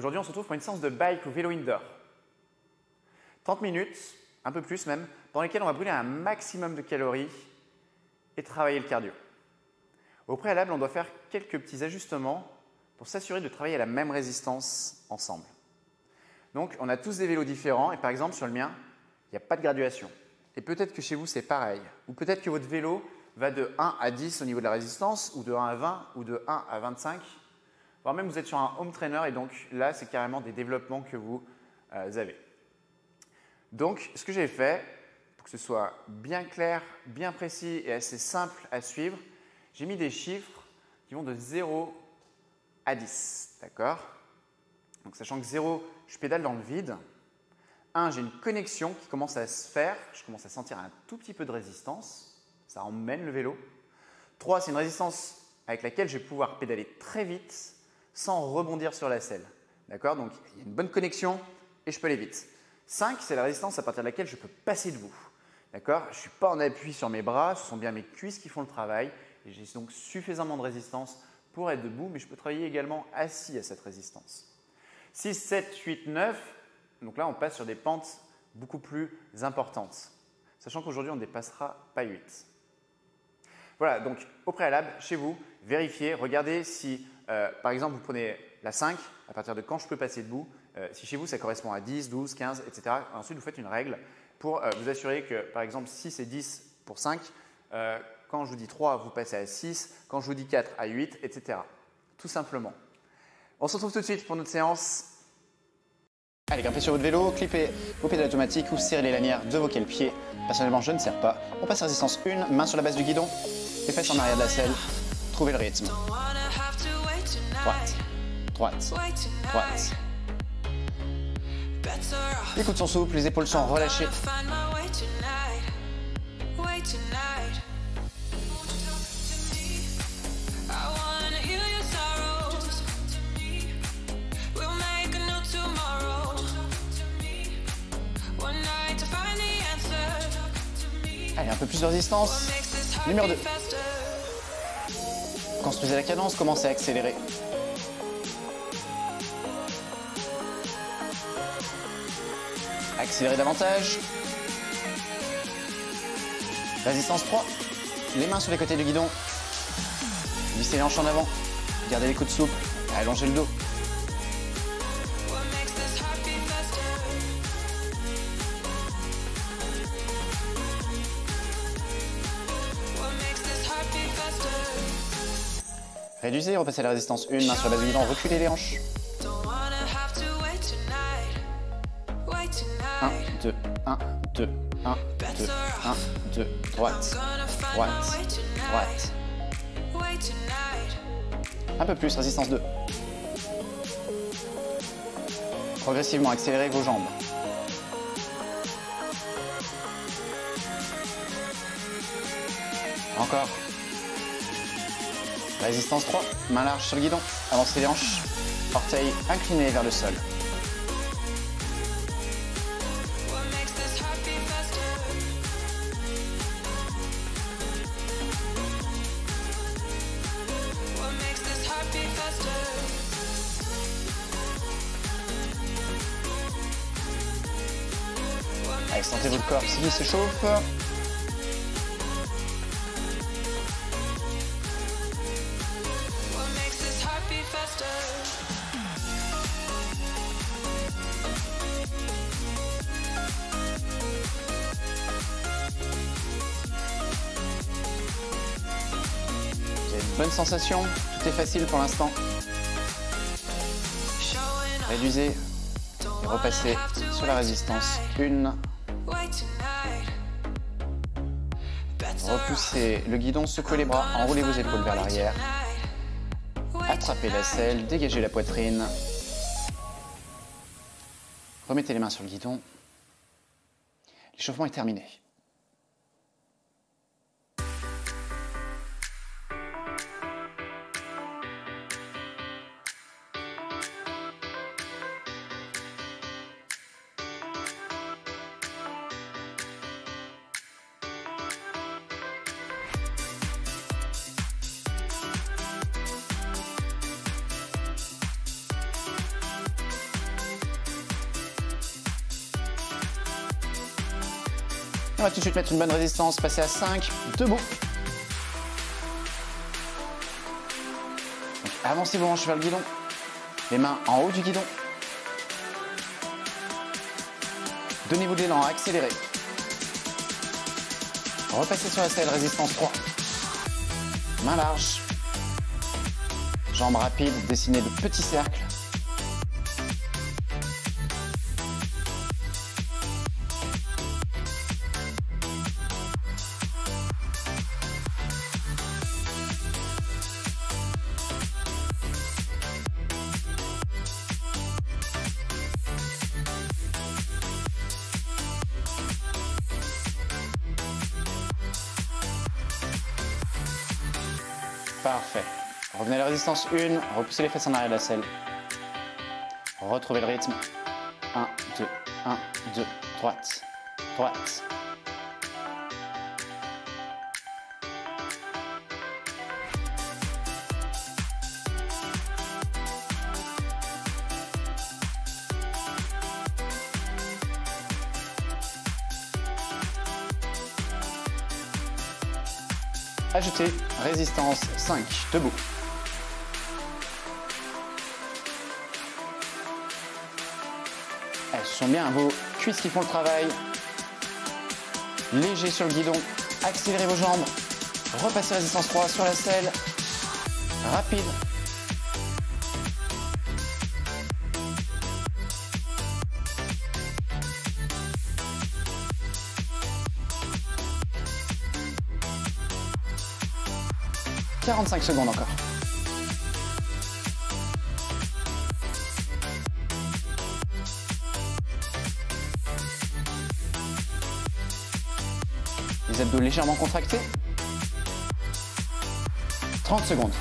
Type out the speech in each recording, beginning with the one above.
Aujourd'hui, on se retrouve pour une séance de bike ou vélo indoor. 30 minutes, un peu plus même, dans lesquelles on va brûler un maximum de calories et travailler le cardio. Au préalable, on doit faire quelques petits ajustements pour s'assurer de travailler à la même résistance ensemble. Donc, on a tous des vélos différents et par exemple, sur le mien, il n'y a pas de graduation. Et peut-être que chez vous, c'est pareil. Ou peut-être que votre vélo va de 1 à 10 au niveau de la résistance, ou de 1 à 20, ou de 1 à 25. Voire même, vous êtes sur un home trainer et donc là, c'est carrément des développements que vous avez. Donc, ce que j'ai fait, pour que ce soit bien clair, bien précis et assez simple à suivre, j'ai mis des chiffres qui vont de 0 à 10. D'accord? Donc, sachant que 0, je pédale dans le vide. 1, j'ai une connexion qui commence à se faire. Je commence à sentir un tout petit peu de résistance. Ça emmène le vélo. 3, c'est une résistance avec laquelle je vais pouvoir pédaler très vite sans rebondir sur la selle. D'accord? Donc, il y a une bonne connexion et je peux aller vite. 5, c'est la résistance à partir de laquelle je peux passer debout. D'accord? Je ne suis pas en appui sur mes bras, ce sont bien mes cuisses qui font le travail. Et j'ai donc suffisamment de résistance pour être debout, mais je peux travailler également assis à cette résistance. 6, 7, 8, 9. Donc là, on passe sur des pentes beaucoup plus importantes. Sachant qu'aujourd'hui, on ne dépassera pas 8. Voilà, donc au préalable, chez vous, vérifiez, regardez si, par exemple, vous prenez la 5, à partir de quand je peux passer debout. Si chez vous, ça correspond à 10, 12, 15, etc. Ensuite, vous faites une règle pour vous assurer que, par exemple, 6 et 10 pour 5, quand je vous dis 3, vous passez à 6, quand je vous dis 4, à 8, etc. Tout simplement. On se retrouve tout de suite pour notre séance. Allez, grimpez sur votre vélo, clippez vos pédales automatiques ou serrez les lanières de vos pieds. Personnellement, je ne serre pas. On passe à résistance 1, main sur la base du guidon, les fesses en arrière de la selle. Trouvez le rythme. Droite, droite, droite. Les coudes sont souples, les épaules sont relâchées. Allez, un peu plus de résistance. Numéro 2. Construisez la cadence, commencez à accélérer. Accélérez davantage. Résistance 3. Les mains sur les côtés du guidon. Vissez les hanches en avant. Gardez les coudes souples. Allongez le dos. Réduisez, repassez la résistance 1, main sur la base du guidon, reculez les hanches. 1, 2, 1, 2, 1, 2, 1, 2, droite, droite, droite. Un peu plus, résistance 2. Progressivement, accélérez vos jambes. Encore. Résistance 3, main large sur le guidon, avancez les hanches, orteils inclinés vers le sol. Allez, sentez votre corps s'il s'échauffe. Bonne sensation, tout est facile pour l'instant. Réduisez et repassez sur la résistance 1. Repoussez le guidon, secouez les bras, enroulez vos épaules vers l'arrière. Attrapez la selle, dégagez la poitrine. Remettez les mains sur le guidon. L'échauffement est terminé. On va tout de suite mettre une bonne résistance, passer à 5, debout. Donc, avancez vos hanches vers le guidon. Les mains en haut du guidon. Donnez-vous de l'élan, accélérez. Repassez sur la selle, résistance 3. Main large. Jambes rapides, dessinez de petits cercles. Parfait. Revenez à la résistance 1, repoussez les fesses en arrière de la selle. Retrouvez le rythme. 1, 2, 1, 2, droite, droite. Ajoutez, résistance 5, debout. Ce sont bien vos cuisses qui font le travail. Léger sur le guidon, accélérez vos jambes. Repassez résistance 3 sur la selle. Rapide. « 45 secondes encore. Les abdos légèrement contractés. 30 secondes.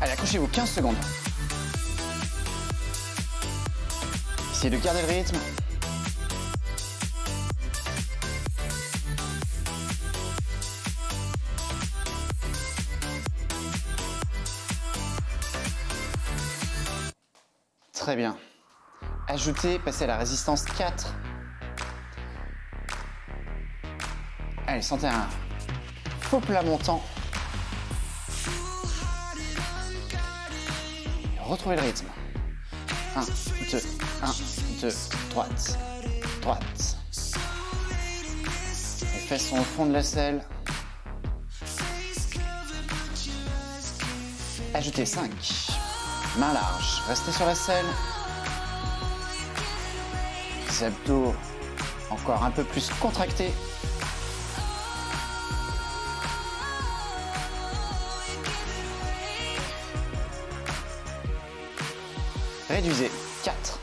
Allez, accrochez-vous 15 secondes. Essayez de garder le rythme. Très bien. Ajoutez, passez à la résistance 4. Allez, sentez un faux plat montant. Retrouvez le rythme. 1, 2, 1, 2, droite, droite. Les fesses sont au fond de la selle. Ajoutez 5. Main large, restez sur la selle. Les abdos encore un peu plus contractés. Réduisez 4.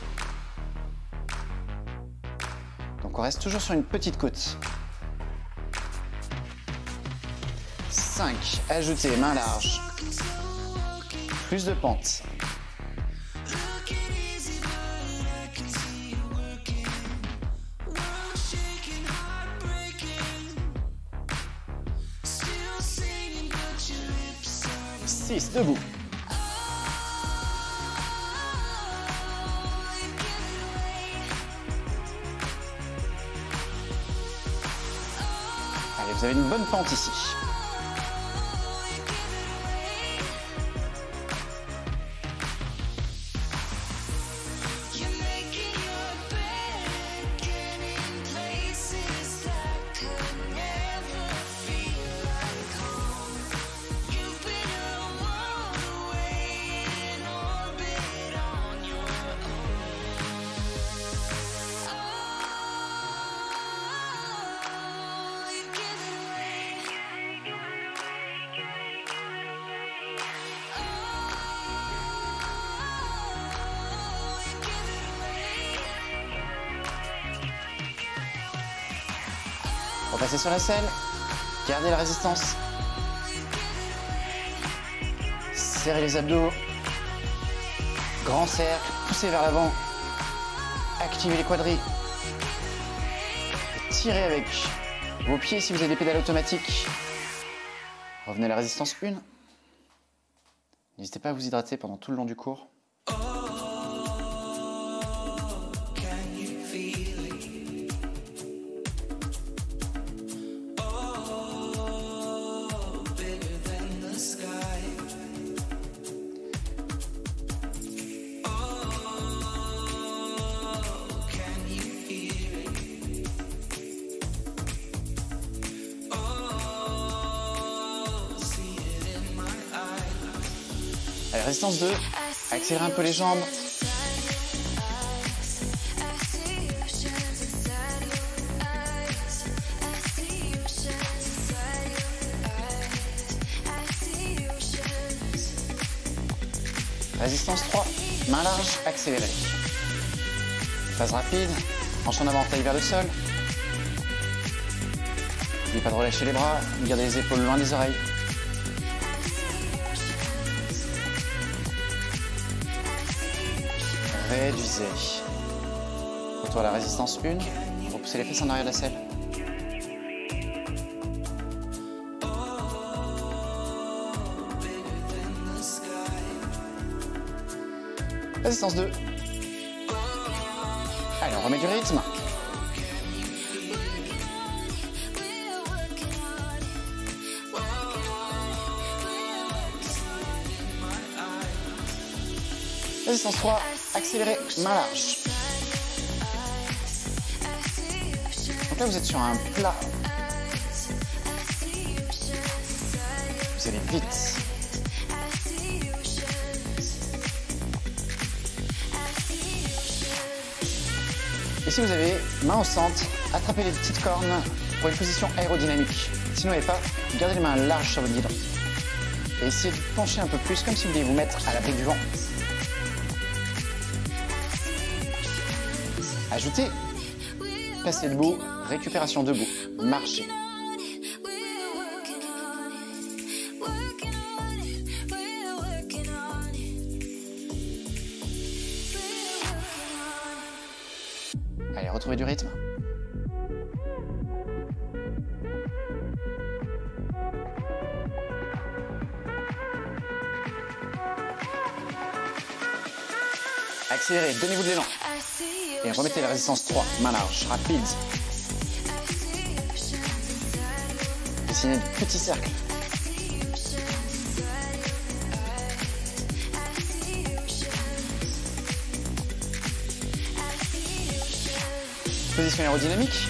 Donc on reste toujours sur une petite côte. 5. Ajoutez main large. Plus de pente. 6. Debout. Allez, vous avez une bonne pente ici. Repassez sur la selle, gardez la résistance. Serrez les abdos. Grand cercle, poussez vers l'avant. Activez les quadris. Tirez avec Vos pieds, si vous avez des pédales automatiques, revenez à la résistance 1. N'hésitez pas à vous hydrater pendant tout le long du cours. Allez, résistance 2, accélérez un peu les jambes. Résistance 3, main large, accélérée. Phase rapide, hanche en avant, taille vers le sol. N'oubliez pas de relâcher les bras, gardez les épaules loin des oreilles. Réduisez. Retour à la résistance 1. Repoussez les fesses en arrière de la selle. Résistance 2. Allez, on remet du rythme. Résistance 3, accélérez, main large. Donc là, vous êtes sur un plat. Vous allez vite. Et si vous avez main au centre, attrapez les petites cornes pour une position aérodynamique. Si vous n'avez pas, gardez les mains larges sur votre guidon. Et essayez de pencher un peu plus, comme si vous vouliez vous mettre à l'abri du vent. Ajoutez, passez debout, récupération debout, marchez. Allez, retrouvez du rythme. Accélérez, donnez-vous de l'élan. Et remettez la résistance 3, main large, rapide. Dessinez de petits cercles. Position aérodynamique.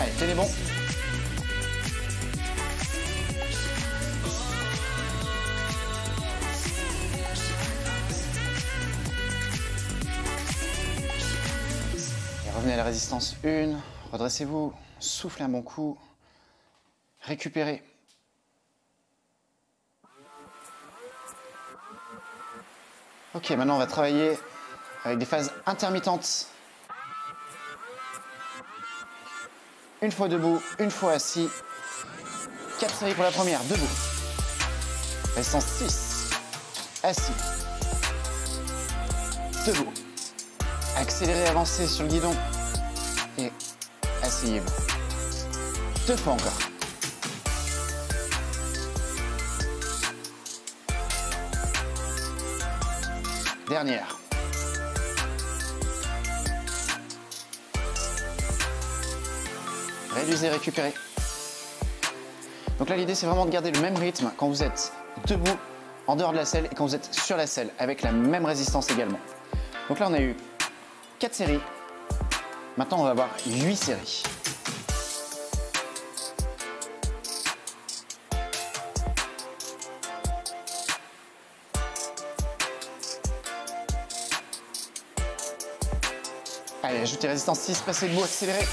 Allez, tenez bon. Et revenez à la résistance 1. Redressez-vous, soufflez un bon coup. Récupérez. Ok, maintenant on va travailler avec des phases intermittentes. Une fois debout, une fois assis. 4 séries pour la première, debout. Résistance 6. Assis. Debout. Accélérez, avancez sur le guidon. Et asseyez-vous. 2 fois encore. Dernière. Réduisez, récupérez. Donc là, l'idée, c'est vraiment de garder le même rythme quand vous êtes debout, en dehors de la selle, et quand vous êtes sur la selle, avec la même résistance également. Donc là, on a eu 4 séries. Maintenant, on va avoir 8 séries. Allez, ajoutez résistance 6, passez debout, accélérez.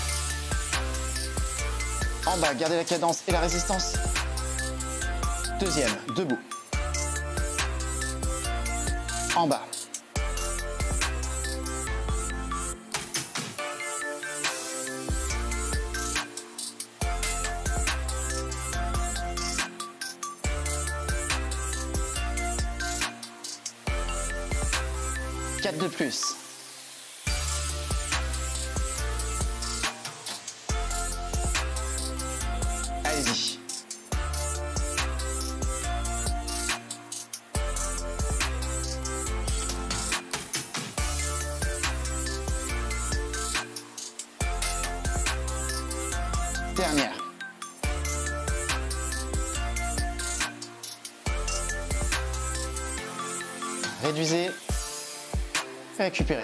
En bas, gardez la cadence et la résistance. Deuxième, debout. En bas. 4 de plus. Allez-y. Dernière. Réduisez. Récupérez.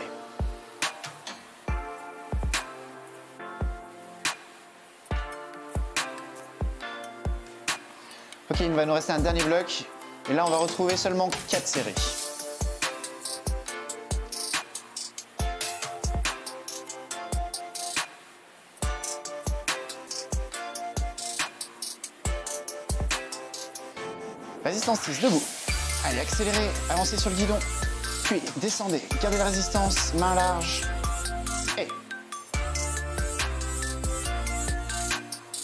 Ok, il va nous rester un dernier bloc. Et là, on va retrouver seulement 4 séries. Résistance 6, debout. Allez, accélérez, avancez sur le guidon. Puis descendez, gardez la résistance, main large. Et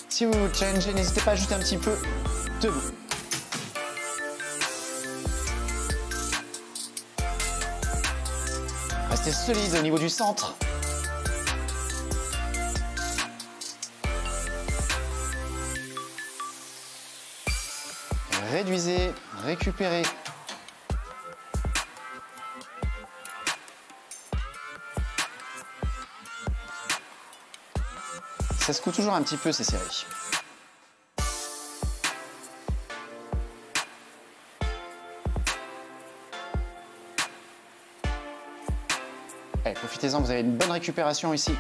si vous vous challengez, n'hésitez pas à ajouter un petit peu. Debout. Restez solide au niveau du centre. Réduisez, récupérez. Ça secoue toujours un petit peu ces séries. Allez, profitez-en, vous avez une bonne récupération ici.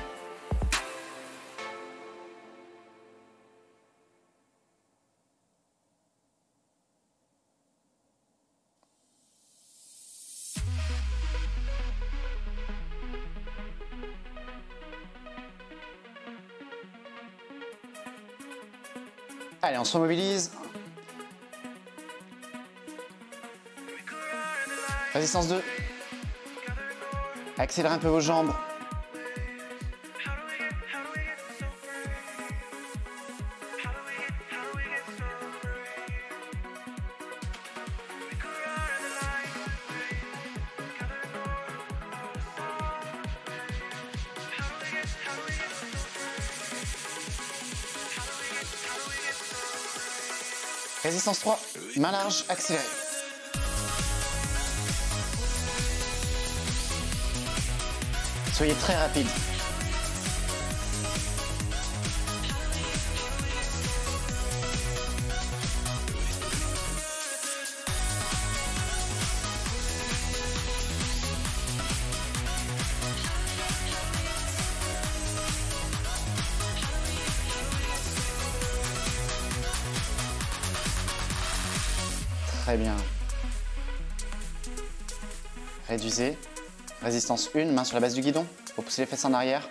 Allez, on se remobilise. Résistance 2. Accélérez un peu vos jambes. Résistance 3, main large, accélérez. Soyez très rapide. Très bien. Réduisez. Résistance 1, main sur la base du guidon. Repoussez les fesses en arrière.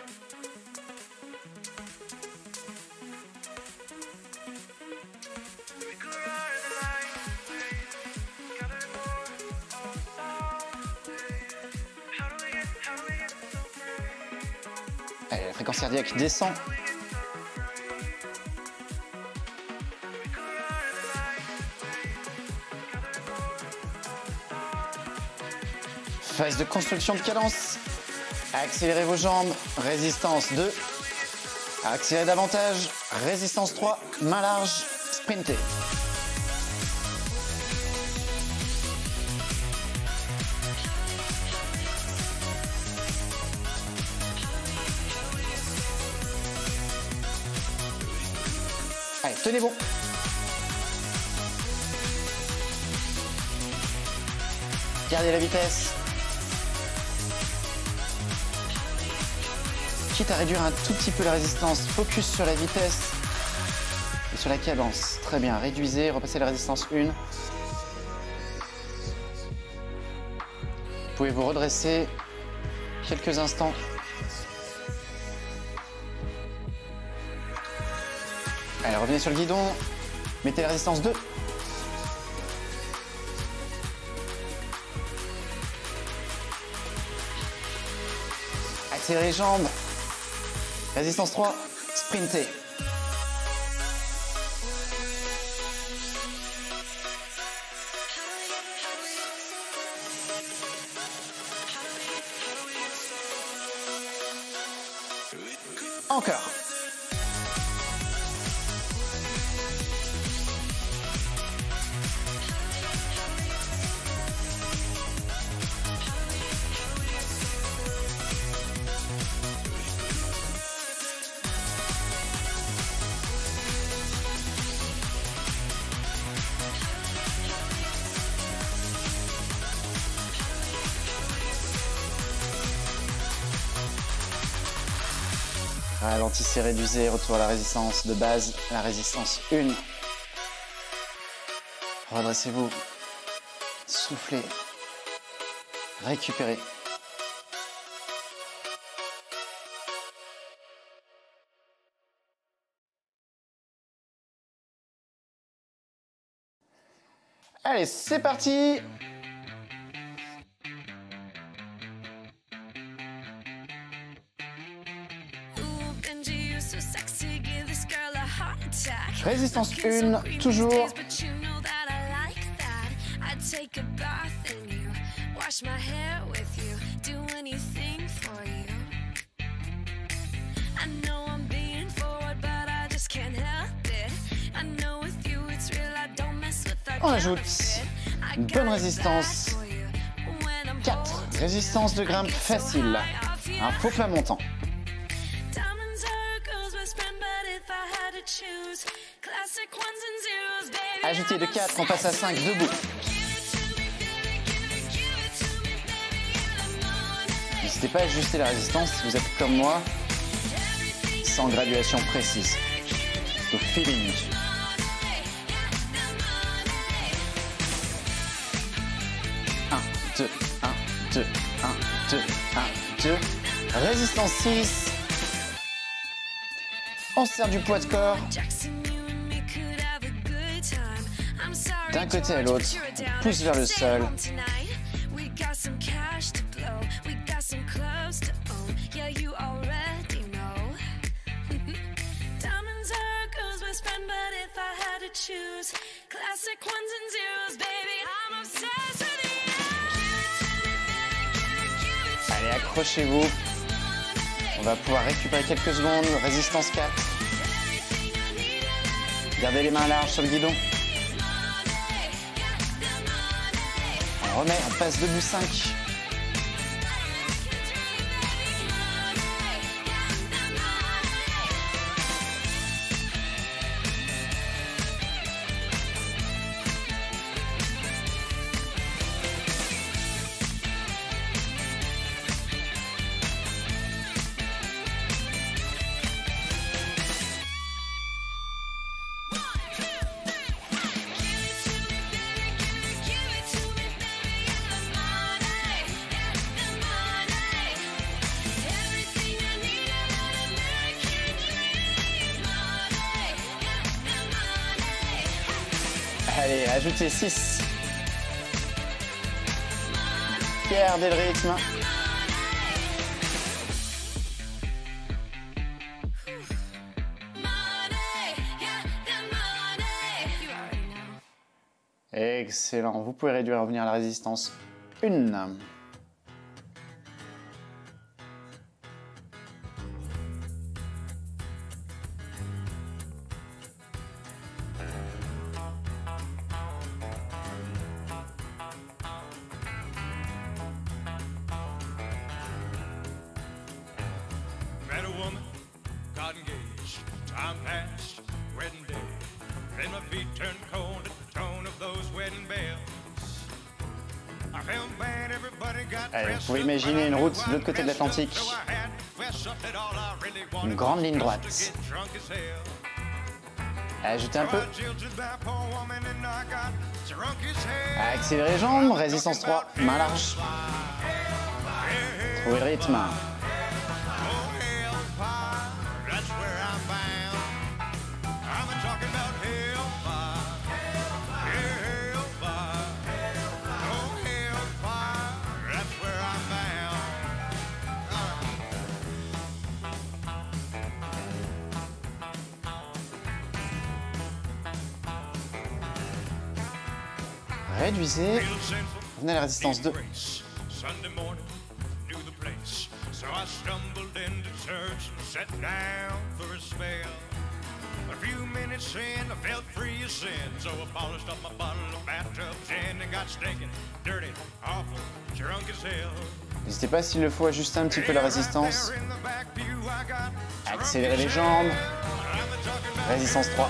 Allez, la fréquence cardiaque descend. Phase de construction de cadence. Accélérez vos jambes. Résistance 2. Accélérez davantage. Résistance 3. Main large. Sprintez. Allez, tenez bon. Gardez la vitesse. Quitte à réduire un tout petit peu la résistance, focus sur la vitesse et sur la cadence. Très bien, réduisez, repassez la résistance 1. Vous pouvez vous redresser quelques instants. Allez, revenez sur le guidon, mettez la résistance 2. Accélérez les jambes. Résistance 3, sprintez. Encore. Ralentissez, réduisez, retour à la résistance de base, la résistance 1. Redressez-vous, soufflez, récupérez. Allez, c'est parti! Résistance 1, toujours. On ajoute une bonne résistance. 4. Résistance de grimpe facile. Un faux plat montant. Ajoutez de 4, on passe à 5, debout. N'hésitez pas à ajuster la résistance si vous êtes comme moi, sans graduation précise. Au feeling. 1, 2, 1, 2, 1, 2, 1, 2. Résistance 6. On se sert du poids de corps. D'un côté à l'autre, on pousse vers le sol. Allez, accrochez-vous. On va pouvoir récupérer quelques secondes. Résistance 4. Gardez les mains larges sur le guidon. On remet, on passe debout 5. Allez, ajoutez 6. Gardez le rythme. Excellent. Vous pouvez réduire et revenir à la résistance 1. Met a woman, got engaged, time passed, wedding day. Then my feet turned cold at the tone of those wedding bells. I felt bad, everybody got Allez, vous pouvez imaginer une route de l'autre côté de l'Atlantique. Une grande ligne droite. Ajoutez un peu. Accélérez les jambes, résistance 3, main large. Trouvez le rythme. Réduisez. Venez à la résistance 2. So I stumbled into church and sat down for a spell. A few minutes in, I felt free of sin, so I polished up my bottle of bathtub gin and got stinking, dirty, awful, drunk as hell. N'hésitez pas s'il le faut ajuster un petit peu la résistance. Accélérez les jambes. Résistance 3.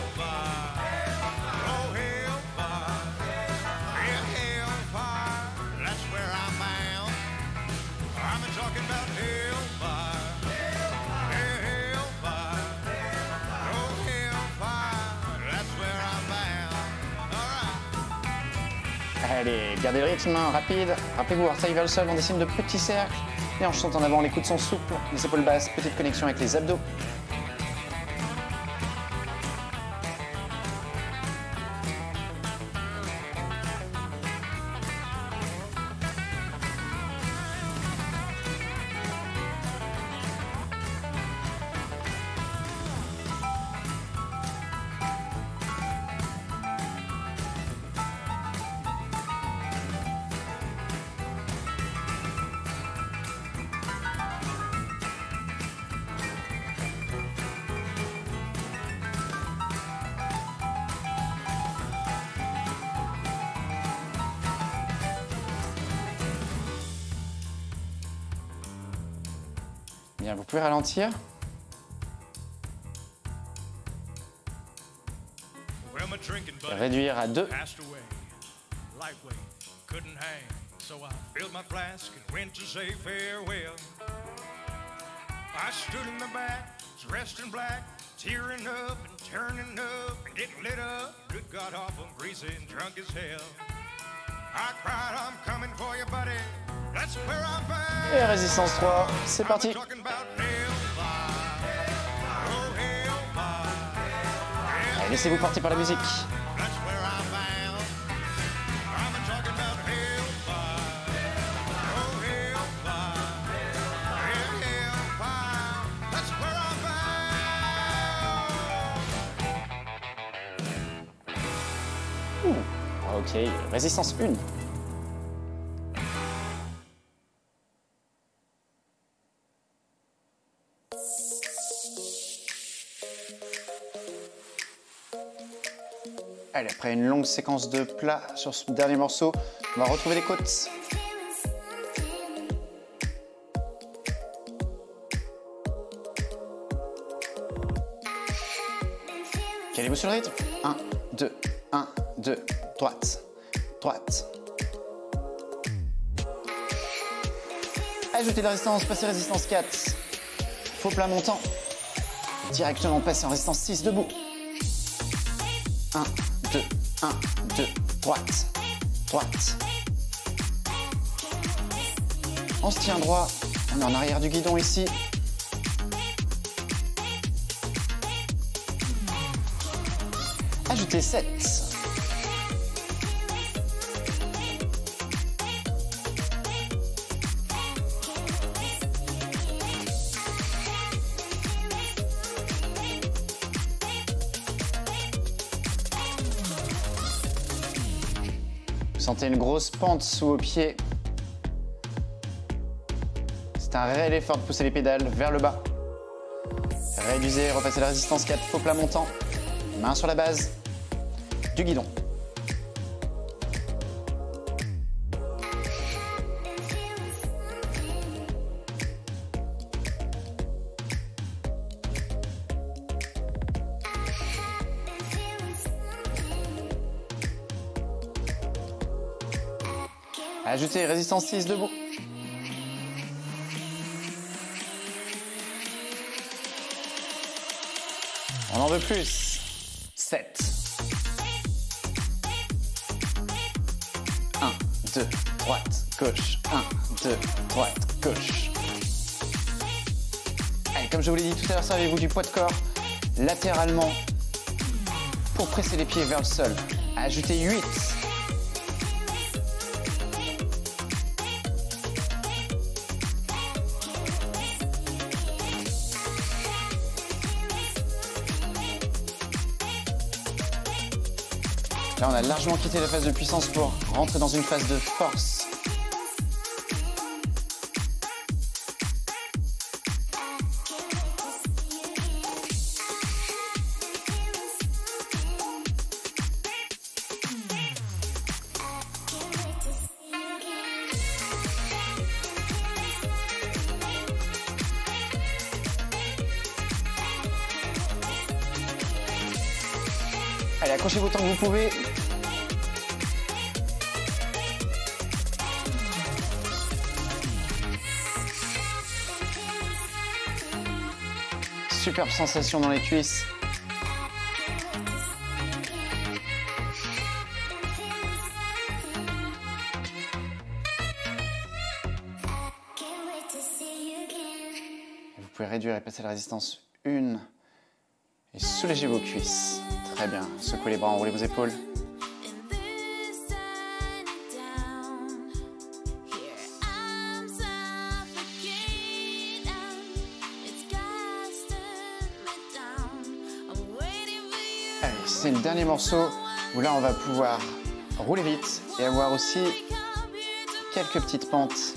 Allez, gardez le rythme rapide. Rappelez-vous, orteils vers le sol, on dessine de petits cercles. Les hanches sont en avant, les coudes sont souples, les épaules basses, petite connexion avec les abdos. Bien, vous pouvez ralentir. Réduire à 2. Tearing up and turning up and getting lit up. Good God, awful, greasy and drunk as hell. I cried, I'm coming for you, buddy. That's where I'm bound. Et résistance 3, c'est parti. Allez, laissez-vous partir par la musique. Ok, résistance 1. Allez, après une longue séquence de plats sur ce dernier morceau, on va retrouver les côtes. Calez-vous sur le rythme. 1, 2, 1, 2, droite, droite. Ajoutez de la résistance, passez résistance 4. Faux plat montant. Directement passer en résistance 6, debout. 1, 2, 1, 2, droite, droite. On se tient droit, on est en arrière du guidon ici. Ajoutez 7. Vous sentez une grosse pente sous vos pieds. C'est un réel effort de pousser les pédales vers le bas. Réduisez, repassez la résistance 4, faux plat montant. Main sur la base du guidon. Ajoutez résistance 6 debout. On en veut plus. 7. 1, 2, droite, gauche. 1, 2, droite, gauche. Allez, comme je vous l'ai dit tout à l'heure, servez-vous du poids de corps latéralement pour presser les pieds vers le sol. Ajoutez 8. Là, on a largement quitté la phase de puissance pour rentrer dans une phase de force. Allez, accrochez-vous tant que vous pouvez. Superbe sensation dans les cuisses. Vous pouvez réduire et passer la résistance 1 et soulager vos cuisses. Très bien. Secouez les bras, enroulez vos épaules. Allez, c'est le dernier morceau où là on va pouvoir rouler vite et avoir aussi quelques petites pentes.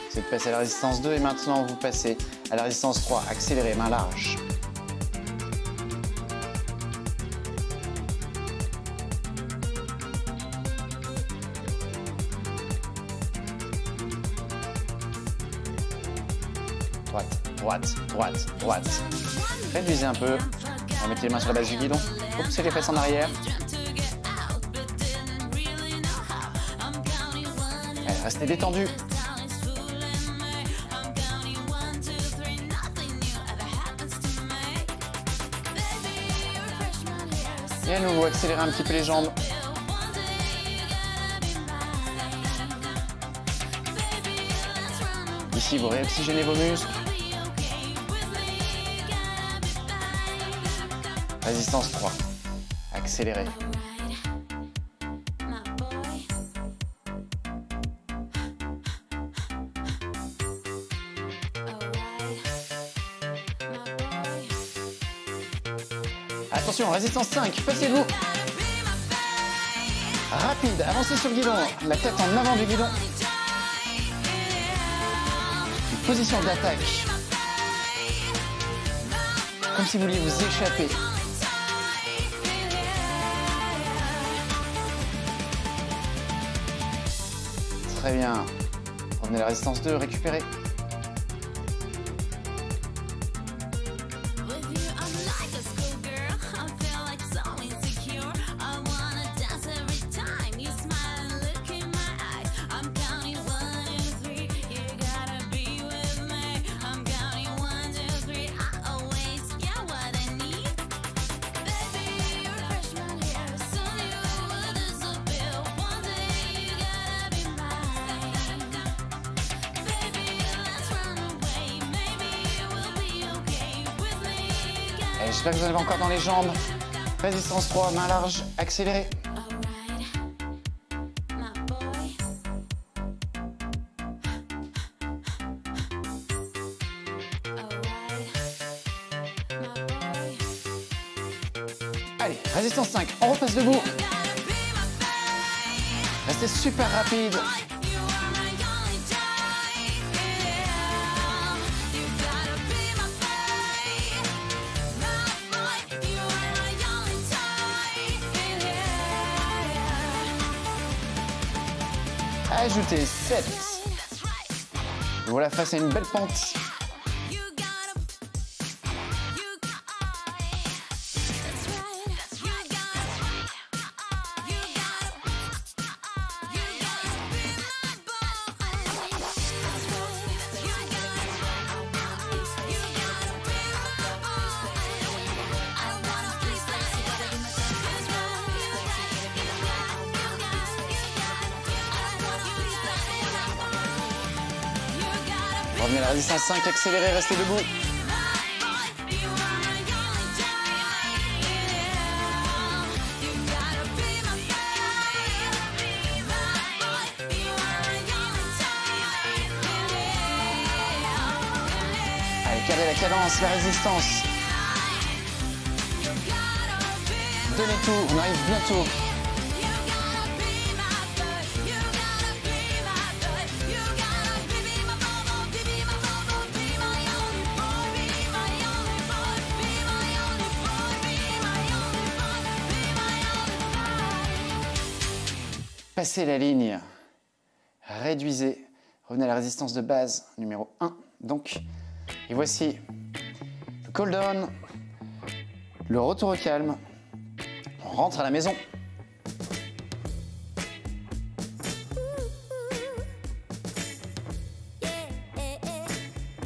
C'est de passer à la résistance 2 et maintenant vous passez à la résistance 3. Accélérez, main large. Droite, droite, droite, droite. Réduisez un peu. Remettez les mains sur la base du guidon. Poussez les fesses en arrière. Allez, restez détendu. Et à nouveau, accélérez un petit peu les jambes. Ici, vous réoxygénez vos muscles. Résistance 3. Accélérez. Attention, résistance 5, passez-vous. Rapide, avancez sur le guidon, la tête en avant du guidon. Une position d'attaque. Comme si vous vouliez vous échapper. Très bien. Revenez à la résistance 2, récupérez. J'espère que vous en avez encore dans les jambes. Résistance 3, main large, accélérez. Allez, résistance 5, on repasse debout. Restez super rapide. Ajoutez 7. Voilà, face à une belle pente. Revenez à la résistance 5, accélérez, restez debout. Allez, gardez la cadence, la résistance. Donnez tout, on arrive bientôt. Passez la ligne, réduisez, revenez à la résistance de base numéro 1. Donc, Et voici le cool down, le retour au calme. On rentre à la maison.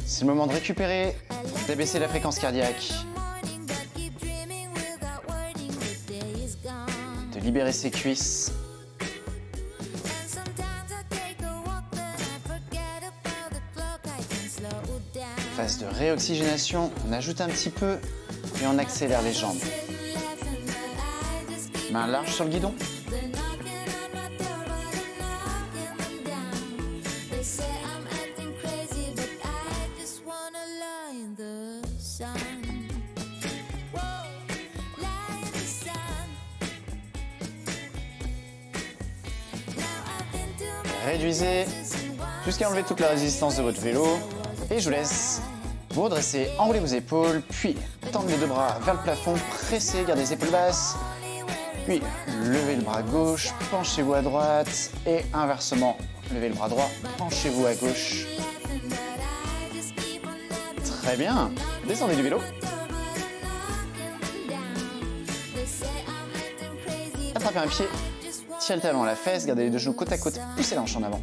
C'est le moment de récupérer, d'abaisser la fréquence cardiaque, de libérer ses cuisses. Phase de réoxygénation, on ajoute un petit peu et on accélère les jambes. Main large sur le guidon. Réduisez jusqu'à enlever toute la résistance de votre vélo. Et je vous laisse vous redresser, enrouler vos épaules, puis tendre les deux bras vers le plafond, pressez, gardez les épaules basses. Puis levez le bras gauche, penchez-vous à droite et inversement, levez le bras droit, penchez-vous à gauche. Très bien, descendez du vélo. Attrapez un pied, tirez le talon à la fesse, gardez les deux genoux côte à côte, poussez la hanche en avant.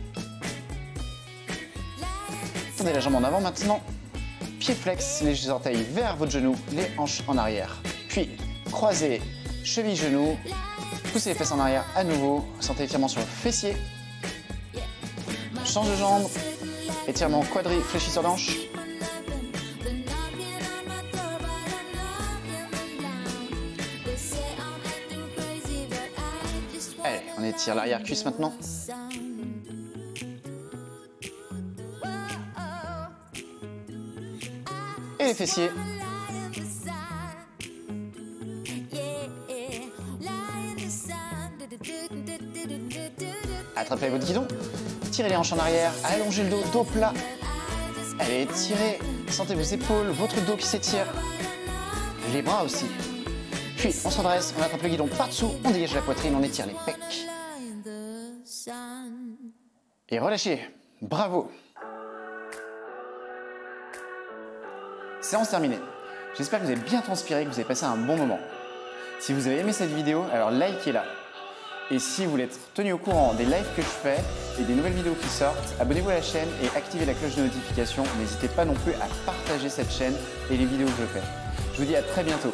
Tendez la jambe en avant maintenant. Pied flex, les orteils vers votre genou, les hanches en arrière. Puis croisez, cheville, genou. Poussez les fesses en arrière à nouveau. Sentez l'étirement sur le fessier. Change de jambe. Étirement quadri, fléchisseur d'hanche. Allez, on étire l'arrière-cuisse maintenant. Et les fessiers. Attrapez votre guidon, tirez les hanches en arrière, allongez le dos, dos plat. Allez, tirez, sentez vos épaules, votre dos qui s'étire. Les bras aussi. Puis on se redresse, on attrape le guidon par-dessous, on dégage la poitrine, on étire les pecs. Et relâchez. Bravo. Séance terminée. J'espère que vous avez bien transpiré, que vous avez passé un bon moment. Si vous avez aimé cette vidéo, alors likez-la. Et si vous voulez être tenu au courant des lives que je fais et des nouvelles vidéos qui sortent, abonnez-vous à la chaîne et activez la cloche de notification. N'hésitez pas non plus à partager cette chaîne et les vidéos que je fais. Je vous dis à très bientôt.